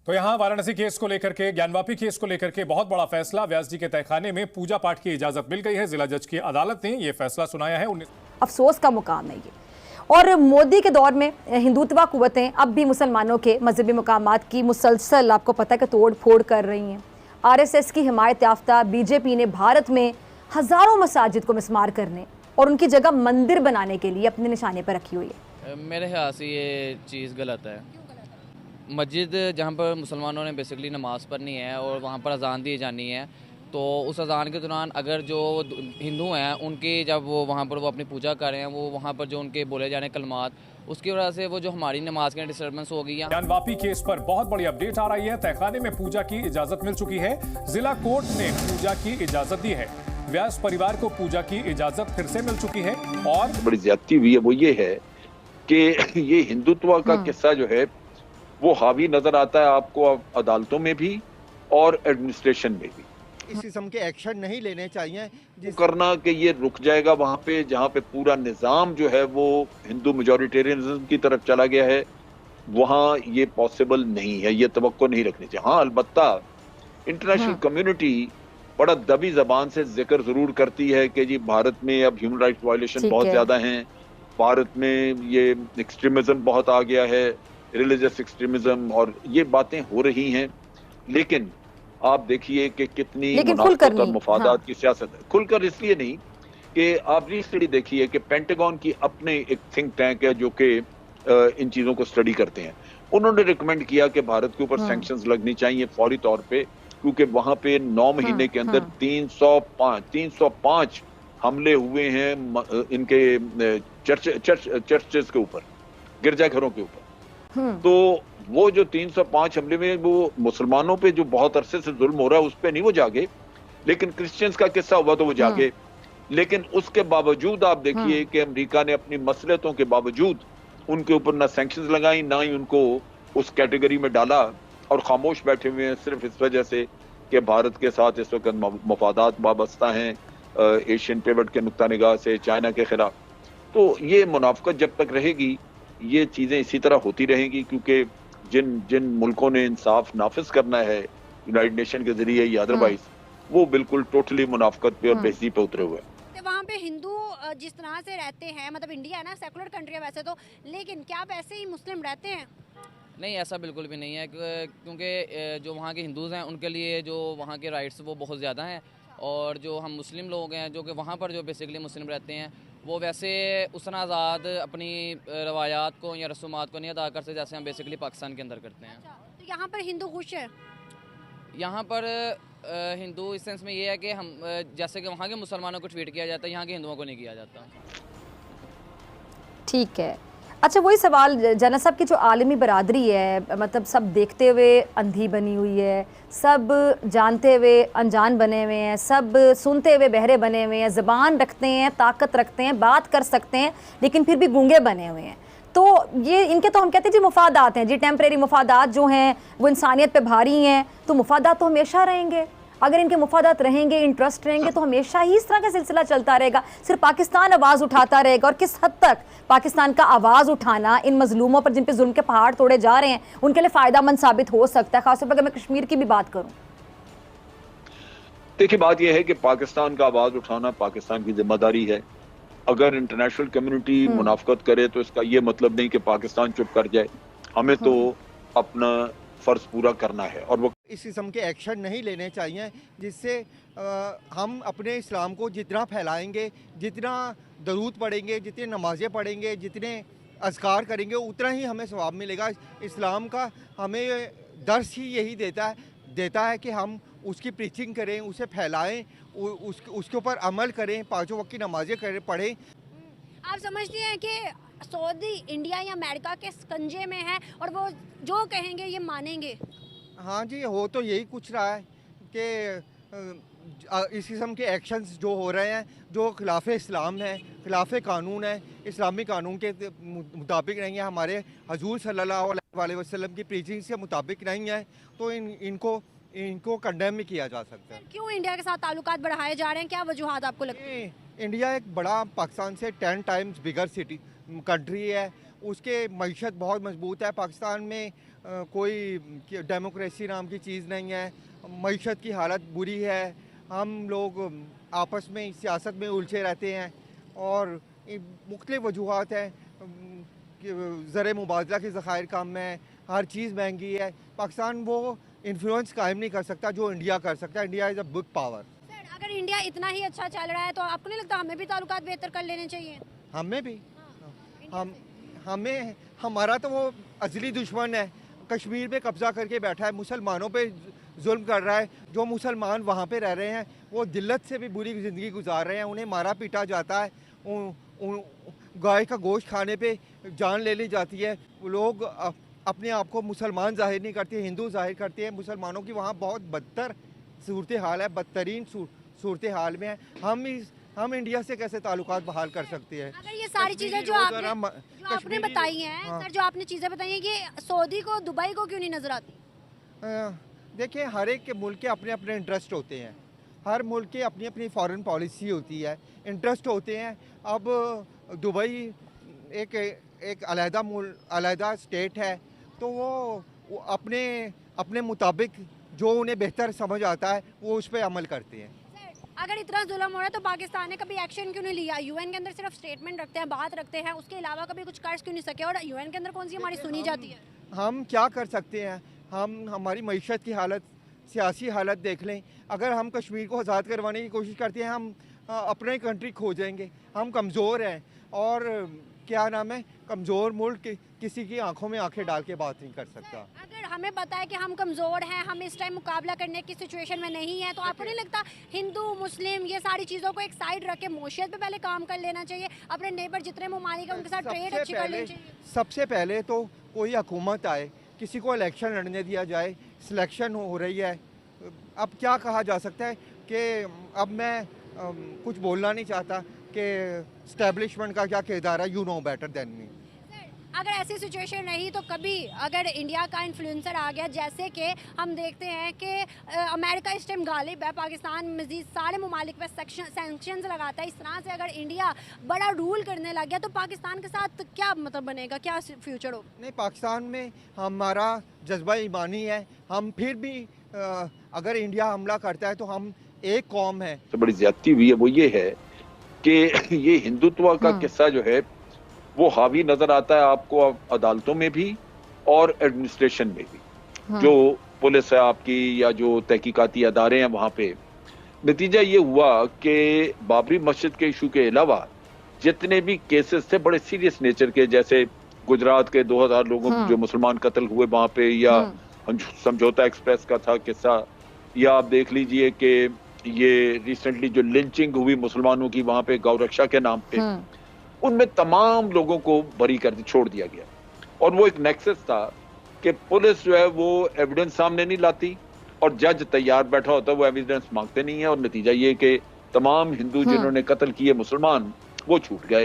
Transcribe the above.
तो यहाँ वाराणसी केस को लेकर के, ज्ञानवापी केस को लेकर के बहुत बड़ा फैसला। व्यास जी के तहखाने में पूजा पाठ की इजाजत मिल गई है। जिला जज की अदालत ने यह फैसला सुनाया है। अफसोस का मुकाम है ये। और मोदी के दौर में हिंदुत्वा कुव्वतें अब भी मुसलमानों के मजहबी मुकामात की मुसलसल आपको पता है कि तोड़ फोड़ कर रही हैं। आरएसएस की हिमायत याफ्ता बीजेपी ने भारत में हजारों मसाजिद को मिस्मार करने और उनकी जगह मंदिर बनाने के लिए अपने निशाने पर रखी हुई है। मेरे ख्याल से ये चीज़ गलत है। मस्जिद जहाँ पर मुसलमानों ने बेसिकली नमाज पढ़नी है और वहाँ पर अजान दी जानी है, तो उस अजान के दौरान अगर जो हिंदू हैं उनकी जब वो वहाँ पर वो अपनी पूजा कर रहे हैं, वो वहाँ पर जो उनके बोले जाने कलमात, उसकी वजह से वो जो हमारी नमाज के डिस्टर्बेंस हो गई है। ज्ञानवापी केस पर बहुत बड़ी अपडेट आ रही है। तहखाने में पूजा की इजाजत मिल चुकी है। जिला कोर्ट ने पूजा की इजाजत दी है। व्यास परिवार को पूजा की इजाजत फिर से मिल चुकी है। और बड़ी ज्यादती हुई है वो ये है कि ये हिंदुत्व का किस्सा जो है वो हावी नजर आता है आपको अदालतों में भी और एडमिनिस्ट्रेशन में भी। इस किस्म के एक्शन नहीं लेने चाहिए करना कि ये रुक जाएगा वहां पे जहां पे पूरा निजाम जो है वो हिंदू मेजॉरिटेरियनिज्म की तरफ चला गया है, वहां ये पॉसिबल नहीं है, ये तवक्को नहीं रखनी चाहिए। हाँ, अलबत्ता इंटरनेशनल कम्युनिटी बड़ा दबी जबान से जिक्र जरूर करती है कि जी भारत में अब ह्यूमन राइट्स वायलेशन बहुत ज्यादा हैं, भारत में ये एक्सट्रीमिज्म बहुत आ गया है, रिलीजियस एक्सट्रीमिज्म, और ये बातें हो रही हैं। लेकिन आप देखिए कि कितनी मुनाफत और मुफादात की सियासत है। खुलकर इसलिए नहीं कि आप रिसेंटली देखिए कि पेंटागन की अपने एक थिंक टैंक है जो कि इन चीजों को स्टडी करते हैं। उन्होंने रिकमेंड किया कि भारत के ऊपर सैंक्शंस लगनी चाहिए फौरी तौर पे, क्योंकि वहां पे 9 महीने के अंदर 305 हमले हुए हैं इनके चर्चेस के ऊपर, गिरजाघरों के ऊपर। तो वो जो 305 हमले में वो मुसलमानों पे जो बहुत अरसे से जुल्म हो रहा है उस पे नहीं वो जागे, लेकिन क्रिश्चियंस का किस्सा हुआ तो वो जागे। लेकिन उसके बावजूद आप देखिए कि अमेरिका ने अपनी मसलियतों के बावजूद उनके ऊपर ना सैंक्शंस लगाई, ना ही उनको उस कैटेगरी में डाला, और खामोश बैठे हुए हैं सिर्फ इस वजह से कि भारत के साथ इस वक्त मफादात वाबस्ता हैं एशियन पेवट के नुक्ता निगाह से चाइना के खिलाफ। तो ये मुनाफकत जब तक रहेगी ये चीजें इसी तरह होती रहेंगी, क्योंकि जिन मुल्कों ने इंसाफ नाफिज करना है यूनाइटेड नेशन के जरिए या अदरवाइज, वो बिल्कुल टोटली मुनाफकत पे और बेइज्जती पे उतरे हुए हैं। वहाँ पे हिंदू जिस तरह से रहते हैं, मतलब इंडिया है ना सेकुलर कंट्री है वैसे तो, लेकिन क्या वैसे ही मुस्लिम रहते हैं? नहीं, ऐसा बिल्कुल भी नहीं है, क्योंकि जो वहाँ के हिंदूज़ हैं उनके लिए जो वहाँ के राइट्स वो बहुत ज़्यादा हैं, और जो हम मुस्लिम लोग हैं जो कि वहाँ पर जो बेसिकली मुस्लिम रहते हैं वो वैसे उतना आज़ाद अपनी रवायात को या रसूमात को नहीं अदा करते जैसे हम बेसिकली पाकिस्तान के अंदर करते हैं। तो यहाँ पर हिंदू खुश है? यहाँ पर हिंदू इस सेंस में ये है कि हम जैसे कि वहाँ के मुसलमानों को ट्रीट किया जाता है, यहाँ के हिंदुओं को नहीं किया जाता। ठीक है। अच्छा, वही सवाल जना साहब की जो आलमी बरादरी है, मतलब सब देखते हुए अंधी बनी हुई है, सब जानते हुए अनजान बने हुए हैं, सब सुनते हुए बहरे बने हुए हैं, ज़बान रखते हैं, ताकत रखते हैं, बात कर सकते हैं, लेकिन फिर भी गूंगे बने हुए हैं। तो ये इनके तो हम कहते हैं जी मुफादात हैं जी, टेम्परेरी मुफादात जो हैं वो इंसानियत पे भारी हैं। तो मुफादात तो हमेशा रहेंगे, अगर इनके मुफादात रहेंगे, इंटरेस्ट रहेंगे, तो हमेशा ही इस तरह का सिलसिला चलता रहेगा। सिर्फ पाकिस्तान आवाज़ उठाता रहेगा, और किस हद तक पाकिस्तान का आवाज़ उठाना इन मजलूमों पर जिन पे जुल्म के पहाड़ तोड़े जा रहे हैं उनके लिए फ़ायदा मंद साबित हो सकता है, खासतौर पर अगर मैं कश्मीर की भी बात करूँ। देखिए, बात यह है कि पाकिस्तान का आवाज़ उठाना पाकिस्तान की जिम्मेदारी है। अगर इंटरनेशनल कम्युनिटी मुनाफकत करे तो इसका ये मतलब नहीं कि पाकिस्तान चुप कर जाए। हमें तो अपना फर्ज पूरा करना है, और वो इस किस्म के एक्शन नहीं लेने चाहिए जिससे हम अपने इस्लाम को जितना फैलाएंगे, जितना दरूद पढ़ेंगे, जितनी नमाज़ें पढ़ेंगे, जितने अज़कार करेंगे, उतना ही हमें सवाब मिलेगा। इस्लाम का हमें दर्स ही यही देता है कि हम उसकी प्रीचिंग करें, उसे फैलाएं, उसके ऊपर अमल करें, 5 वक्त की नमाज़ें पढ़ें। आप समझते हैं कि सऊदी इंडिया या अमेरिका के स्कंजे में है और वो जो कहेंगे ये मानेंगे? हाँ जी, हो तो यही कुछ रहा है कि इस किस्म के एक्शंस जो हो रहे हैं जो खिलाफ इस्लाम है, खिलाफ कानून है, इस्लामी कानून के मुताबिक नहीं है, हमारे हजूर सल्लल्लाहु अलैहि वसल्लम की प्रीचिंग से मुताबिक नहीं है, तो इनको कंडेम भी किया जा सकता है। क्यों इंडिया के साथ ताल्लुकात बढ़ाए जा रहे हैं, क्या वजूहात आपको लगती है? इंडिया एक बड़ा पाकिस्तान से 10 टाइम्स बिगर कंट्री है, उसके मईशत बहुत मजबूत है। पाकिस्तान में कोई डेमोक्रेसी नाम की चीज़ नहीं है, मईशत की हालत बुरी है, हम लोग आपस में सियासत में उलझे रहते हैं और मुख्तलिफ वजूहात हैं कि ज़र मुबादला के ज़खायर कम है, हर चीज़ महंगी है। पाकिस्तान वो इन्फ्लुएंस कायम नहीं कर सकता जो इंडिया कर सकता है। India is a big power. Sir अगर इंडिया इतना ही अच्छा चल रहा है तो आपको नहीं लगता हमें भी ताल्लुकात बेहतर कर लेने चाहिए? हमें भी हमें हमारा तो वो अजली दुश्मन है, कश्मीर पे कब्ज़ा करके बैठा है, मुसलमानों पे जुल्म कर रहा है। जो मुसलमान वहाँ पे रह रहे हैं वो दिल्लत से भी बुरी ज़िंदगी गुजार रहे हैं, उन्हें मारा पीटा जाता है, गाय का गोश्त खाने पे जान ले ली जाती है। वो लोग अपने आप को मुसलमान जाहिर नहीं करते, हिंदू जाहिर करते हैं। मुसलमानों की वहाँ बहुत बदतर सूरत हाल है, बदतरीन सूरत हाल में है। हम इंडिया से कैसे ताल्लुकात बहाल कर सकते हैं? अगर ये सारी चीजें जो आपने बताई हैं, हाँ। सर जो आपने चीजें बताई हैं, ये सऊदी को दुबई को क्यों नहीं नजर आती? देखिए, हर एक के मुल्क के अपने अपने इंटरेस्ट होते हैं, हर मुल्क की अपनी अपनी फॉरेन पॉलिसी होती है, इंटरेस्ट होते हैं। अब दुबई एक अलहदा स्टेट है, तो वो अपने मुताबिक जो उन्हें बेहतर समझ आता है वो उस पर अमल करते हैं। अगर इतना जुल्म हो रहा है तो पाकिस्तान ने कभी एक्शन क्यों नहीं लिया? यूएन के अंदर सिर्फ स्टेटमेंट रखते हैं, बात रखते हैं, उसके अलावा कभी कुछ कर क्यों नहीं सके? और यूएन के अंदर कौन सी हमारी सुनी जाती है? हम क्या कर सकते हैं? हमारी मईशत की हालत, सियासी हालत देख लें। अगर हम कश्मीर को आज़ाद करवाने की कोशिश करते हैं, हम अपने कंट्री खो जाएंगे। हम कमज़ोर हैं और क्या नाम है, कमज़ोर मुल्क किसी की आंखों में आंखें डाल के बात नहीं कर सकता। अगर हमें पता है कि हम कमज़ोर हैं, हम इस टाइम मुकाबला करने की सिचुएशन में नहीं है, तो आपको नहीं लगता हिंदू मुस्लिम ये सारी चीज़ों को एक साइड रख के मोशियत पे पहले काम कर लेना चाहिए? अपने नेबर जितने ममालिक हैं उनके साथ ट्रेड अच्छी कर लेनी चाहिए। सबसे पहले तो कोई हुकूमत आए, किसी को इलेक्शन लड़ने दिया जाए। सिलेक्शन हो रही है, अब क्या कहा जा सकता है कि अब मैं कुछ बोलना नहीं चाहता कि स्टैब्लिशमेंट का क्या किरदार है। You know better than me. अगर ऐसी सिचुएशन रही तो कभी अगर इंडिया का इन्फ्लुएंसर आ गया, जैसे कि हम देखते हैं कि अमेरिका इस टाइम गालिब है, पाकिस्तान मजीद सारे ममालिक पे सैंक्शंस लगाता है, इस तरह से अगर इंडिया बड़ा रूल करने लग गया तो पाकिस्तान के साथ क्या मतलब बनेगा, क्या फ्यूचर हो? नहीं, पाकिस्तान में हमारा जज्बा ईमानी है। हम फिर भी अगर इंडिया हमला करता है तो हम एक कौम है। सबसे बड़ी ज्यादती हुई है वो ये है कि ये हिंदुत्व का किस्सा जो है वो हावी नजर आता है आपको अदालतों में भी और एडमिनिस्ट्रेशन में भी। जो पुलिस है आपकी या जो तहकीकाती अदारे हैं वहां पे, नतीजा ये हुआ कि बाबरी मस्जिद के इशू के अलावा जितने भी केसेस थे बड़े सीरियस नेचर के, जैसे गुजरात के 2000 लोगों जो मुसलमान कत्ल हुए वहां पे, या समझौता एक्सप्रेस का था किस्सा, या आप देख लीजिए कि ये रिसेंटली जो लिंचिंग हुई मुसलमानों की वहां पे गौरक्षा के नाम पे, उनमें तमाम लोगों को बरी कर छोड़ दिया गया। और वो एक नेक्सस था कि पुलिस जो है वो एविडेंस सामने नहीं लाती और जज तैयार बैठा होता है, वो एविडेंस मांगते नहीं है, और नतीजा ये कि तमाम हिंदू जिन्होंने कत्ल किए मुसलमान वो छूट गए।